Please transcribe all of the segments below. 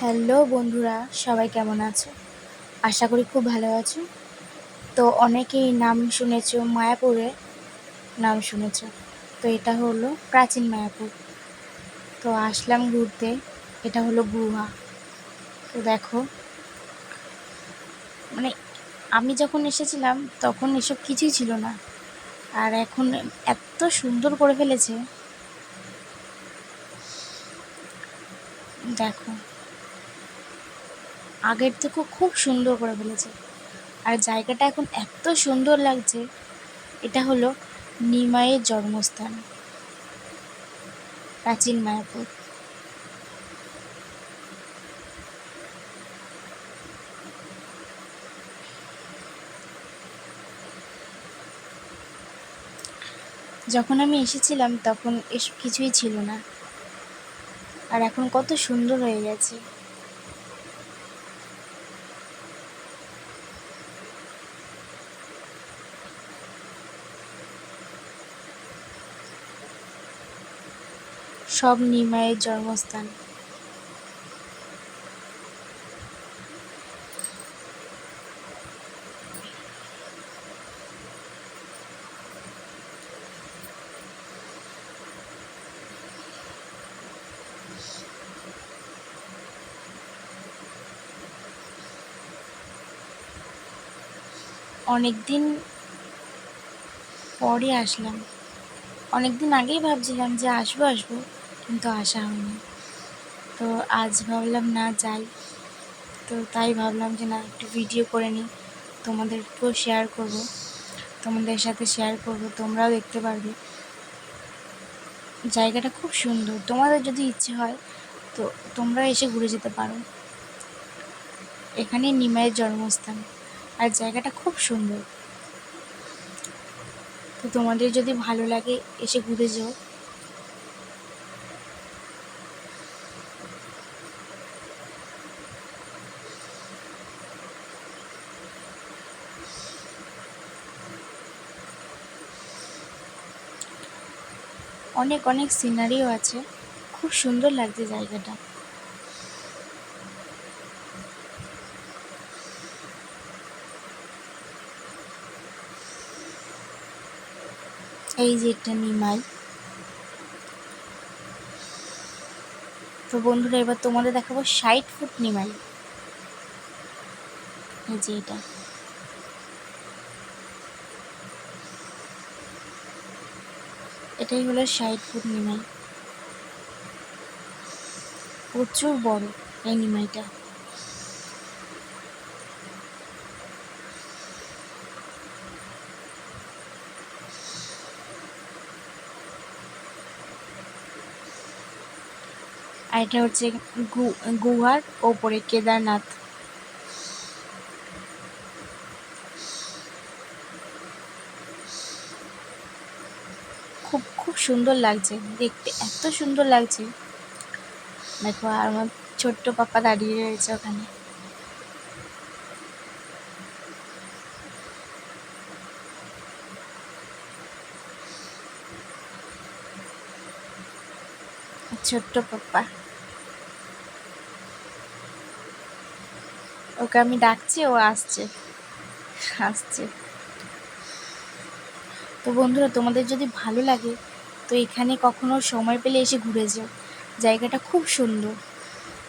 Hello বন্ধুরা, সবাই কেমন আছো? আশা করি খুব ভালো আছো। তো অনেকেই নাম শুনেছো, মায়াপুরের নাম শুনেছো। তো এটা হলো প্রাচীন মায়াপুর। তো আসলাম ঘুরতে। এটা হলো গুহা। তো দেখো, মানে আমি যখন এসেছিলাম তখন এসব কিছুই ছিল না, আর এখন এত সুন্দর করে ফেলেছে। দেখো, আগের থেকেও খুব সুন্দর করে ফেলেছে, আর জায়গাটা এখন এত সুন্দর লাগছে। এটা হলো নিমাইয়ের জন্মস্থান, প্রাচীন মায়াপুর। যখন আমি এসেছিলাম তখন এসব কিছুই ছিল না, আর এখন কত সুন্দর হয়ে গেছে। সব নিমাইয়ের জন্মস্থান। অনেক দিন পরে আসলাম। অনেক দিন আগেই ভাবছিলাম যে আসবো আসবো, কিন্তু আসা হয়নি। তো আজ ভাবলাম না যাই। তো তাই ভাবলাম যে না, একটু ভিডিও করে নিই, তোমাদেরকেও শেয়ার করব, তোমাদের সাথে শেয়ার করব, তোমরাও দেখতে পারবে। জায়গাটা খুব সুন্দর। তোমাদের যদি ইচ্ছে হয় তো তোমরা এসে ঘুরে যেতে পারো। এখানে নিমাইয়ের জন্মস্থান, আর জায়গাটা খুব সুন্দর। তো তোমাদের যদি ভালো লাগে এসে ঘুরে যেও। অনেক অনেক সিনারিও আছে, খুব সুন্দর লাগছে জায়গাটা। এই যে এটা নিমাই। তো বন্ধুরা, এবার তোমাদের দেখাবো 60 ফুট নিমাই। এই যে এটাই হলো 60 ফুট নিমাই। প্রচুর বড় এই নিমাইটা। আর এটা হচ্ছে গুহার ওপরে কেদারনাথ। খুব খুব সুন্দর লাগছে দেখতে, এত সুন্দর লাগছে। দেখো, আর আমার ছোট্ট পাপা দাঁড়িয়ে রয়েছে ওখানে। ছোট্ট পাপ্পা, ওকে আমি ডাকছি, ও আসছে আসছে। তো বন্ধুরা, তোমাদের যদি ভালো লাগে তো এখানে কখনো সময় পেলে এসে ঘুরে যাও। জায়গাটা খুব সুন্দর,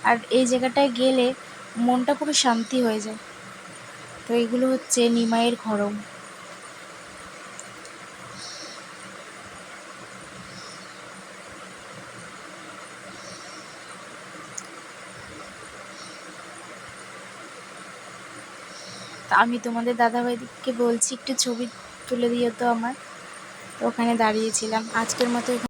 আর এই জায়গাটায় গেলে মনটা পুরো শান্তি হয়ে যায়। তো এগুলো হচ্ছে নিমাইয়ের ঘরম। তো আমি তোমাদের দাদাভাইকে বলছি একটু ছবি তুলে দিও তো আমার। তো ওখানে দাঁড়িয়েছিলাম। আজকের মতো